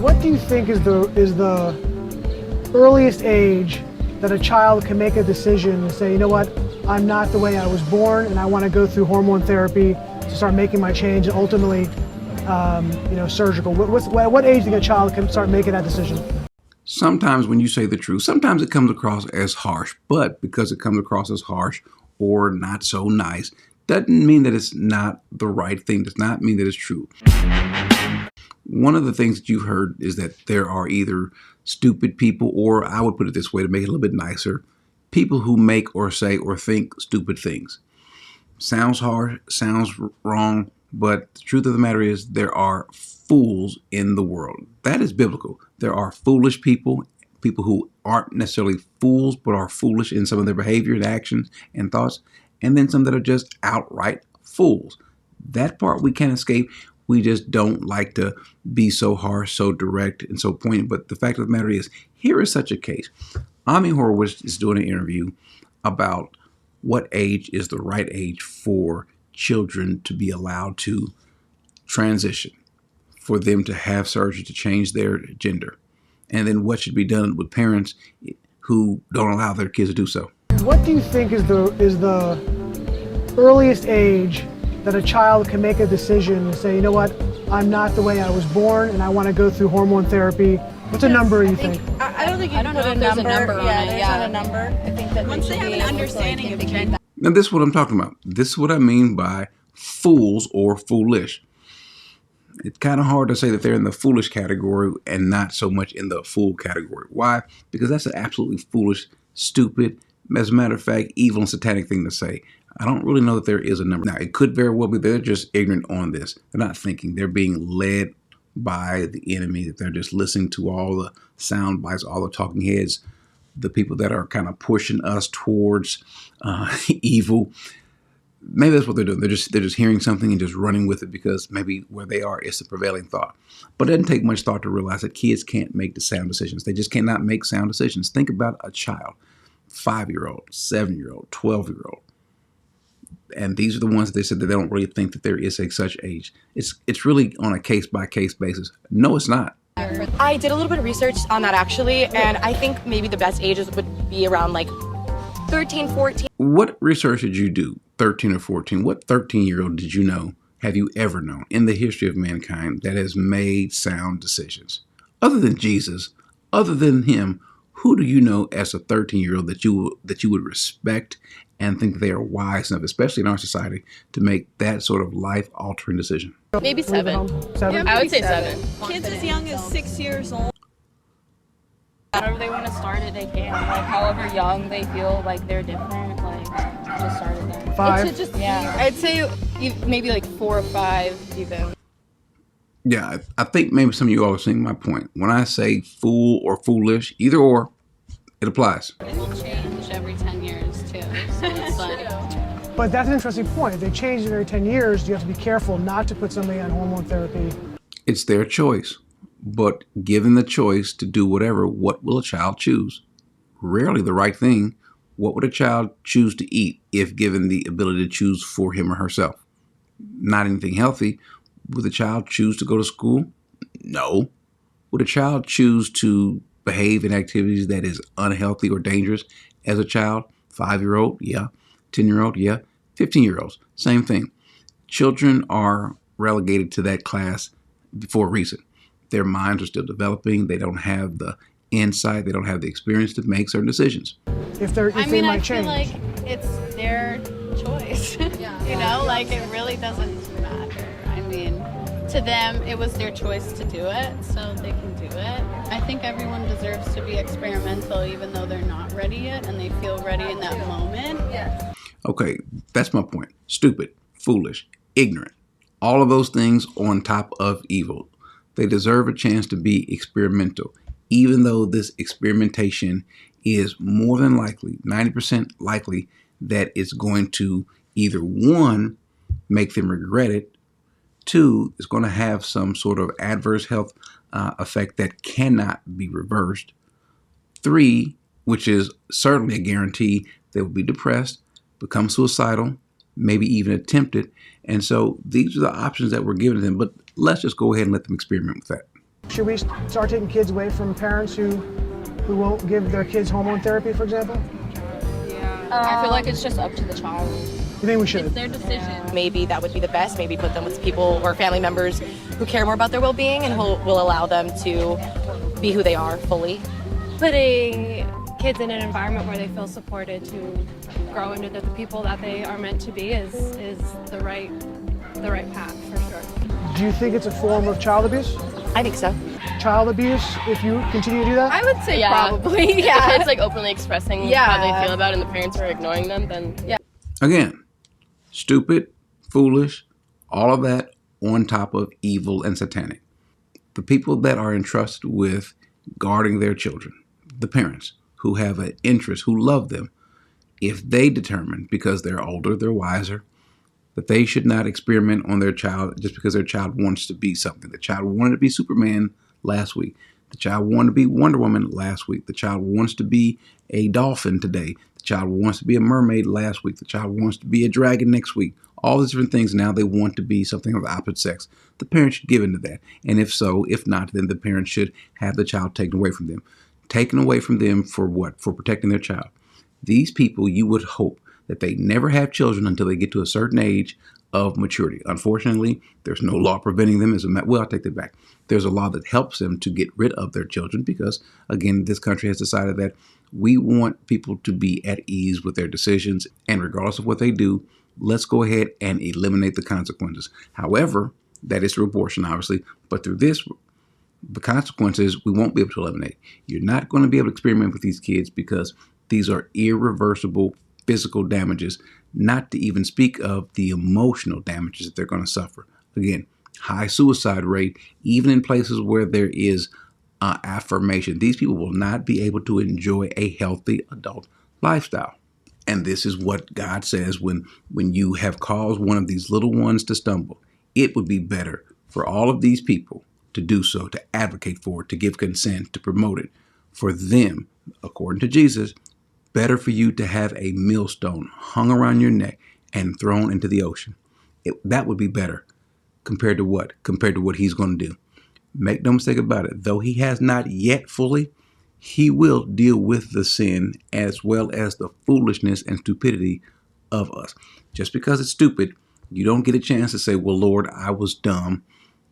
What do you think is the earliest age that a child can make a decision and say, you know what, I'm not the way I was born, and I want to go through hormone therapy to start making my change, and ultimately, surgical? What age do you think a child can start making that decision? Sometimes when you say the truth, sometimes it comes across as harsh, but because it comes across as harsh or not so nice, doesn't mean that it's not the right thing, does not mean that it's true. One of the things that you've heard is that there are either stupid people, or I would put it this way to make it a little bit nicer, people who make or say or think stupid things. Sounds harsh, sounds wrong, but the truth of the matter is there are fools in the world. That is biblical. There are foolish people, people who aren't necessarily fools, but are foolish in some of their behavior and actions and thoughts, and then some that are just outright fools. That part we can't escape. We just don't like to be so harsh, so direct, and so pointed. But the fact of the matter is, here is such a case. Ami Horowitz is doing an interview about what age is the right age for children to be allowed to transition, for them to have surgery to change their gender, and then what should be done with parents who don't allow their kids to do so. What do you think is the earliest age that a child can make a decision and say, you know what, I'm not the way I was born, and I want to go through hormone therapy? What's a number you think? I don't think you can put a number. There's not a number. I think that once they have an understanding of gender. Now, this is what I'm talking about. This is what I mean by fools or foolish. It's kind of hard to say that they're in the foolish category and not so much in the fool category. Why? Because that's an absolutely foolish, stupid, as a matter of fact, evil and satanic thing to say. I don't really know that there is a number. Now, it could very well be they're just ignorant on this. They're not thinking. They're being led by the enemy, that they're just listening to all the sound bites, all the talking heads, the people that are kind of pushing us towards evil. Maybe that's what they're doing. They're just hearing something and just running with it because maybe where they are is the prevailing thought. But it doesn't take much thought to realize that kids can't make the sound decisions. They just cannot make sound decisions. Think about a child, 5-year-old, 7-year-old, 12-year-old. And these are the ones that they said that they don't really think that there is a such age. It's really on a case-by-case basis. No, it's not. I did a little bit of research on that actually, and I think maybe the best ages would be around like 13, 14. What research did you do, 13 or 14? What 13-year-old did you know, have you ever known in the history of mankind that has made sound decisions? Other than Jesus, other than him, who do you know as a 13-year-old that you would respect and think that they are wise enough, especially in our society, to make that sort of life-altering decision? Maybe 7. 7? I would say 7. Kids as young as 6 years old. However they want to start it, they can. Like, however young they feel like they're different, like, just start it there. 5? I'd say maybe like 4 or 5 even. Yeah, I think maybe some of you all are seeing my point. When I say fool or foolish, either or, it applies. It will change every 10 years too, so it's like... But that's an interesting point. If they change it every 10 years, you have to be careful not to put somebody on hormone therapy. It's their choice. But given the choice to do whatever, what will a child choose? Rarely the right thing. What would a child choose to eat if given the ability to choose for him or herself? Not anything healthy. Would the child choose to go to school? No. Would a child choose to behave in activities that is unhealthy or dangerous as a child? 5-year-old, yeah. 10-year-old, yeah. 15-year-olds, same thing. Children are relegated to that class for a reason. Their minds are still developing. They don't have the insight. They don't have the experience to make certain decisions. If they might change. I feel like it's their choice. You know, like it really doesn't matter. I mean, to them, it was their choice to do it, so they can do it. I think everyone deserves to be experimental, even though they're not ready yet, and they feel ready in that moment. Yeah. Okay, that's my point. Stupid, foolish, ignorant. All of those things on top of evil. They deserve a chance to be experimental, even though this experimentation is more than likely, 90% likely, that it's going to either, 1, make them regret it, 2, it's going to have some sort of adverse health effect that cannot be reversed, 3, which is certainly a guarantee, they will be depressed, become suicidal, maybe even attempt it. And so these are the options that we're giving them, but let's just go ahead and let them experiment with that. Should we start taking kids away from parents who won't give their kids hormone therapy, for example? I feel like it's just up to the child. You think we should? It's their decision. Maybe that would be the best. Maybe put them with people or family members who care more about their well-being and will allow them to be who they are fully. Putting kids in an environment where they feel supported to grow into the people that they are meant to be is the right path for sure. Do you think it's a form of child abuse? I think so. Child abuse if you continue to do that? I would say probably. If the kid's like openly expressing how they feel about it and the parents are ignoring them, then yeah. Again, stupid, foolish, all of that on top of evil and satanic. The people that are entrusted with guarding their children, the parents who have an interest, who love them, if they determine, because they're older, they're wiser, that they should not experiment on their child just because their child wants to be something. The child wanted to be Superman last week. The child wanted to be Wonder Woman last week. The child wants to be a dolphin today. The child wants to be a mermaid last week. The child wants to be a dragon next week. All these different things. Now they want to be something of the opposite sex. The parent should give into that. And if so, if not, then the parent should have the child taken away from them. Taken away from them for what? For protecting their child. These people, you would hope that they never have children until they get to a certain age of maturity. Unfortunately, there's no law preventing them. Well, I'll take that back. There's a law that helps them to get rid of their children because, again, this country has decided that we want people to be at ease with their decisions, and regardless of what they do, let's go ahead and eliminate the consequences. However, that is through abortion, obviously, but through this, the consequences we won't be able to eliminate. You're not going to be able to experiment with these kids because these are irreversible physical damages, not to even speak of the emotional damages that they're going to suffer. Again, high suicide rate, even in places where there is affirmation. These people will not be able to enjoy a healthy adult lifestyle. And this is what God says when you have caused one of these little ones to stumble. It would be better for all of these people to do so, to advocate for it, to give consent, to promote it. For them, according to Jesus, better for you to have a millstone hung around your neck and thrown into the ocean. That would be better compared to what? Compared to what he's going to do. Make no mistake about it. Though he has not yet fully, he will deal with the sin as well as the foolishness and stupidity of us. Just because it's stupid, you don't get a chance to say, well, Lord, I was dumb.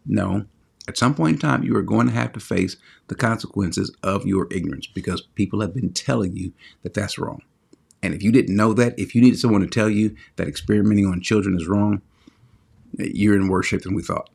No. At some point in time, you are going to have to face the consequences of your ignorance because people have been telling you that that's wrong. And if you didn't know that, if you needed someone to tell you that experimenting on children is wrong, you're in worse shape than we thought.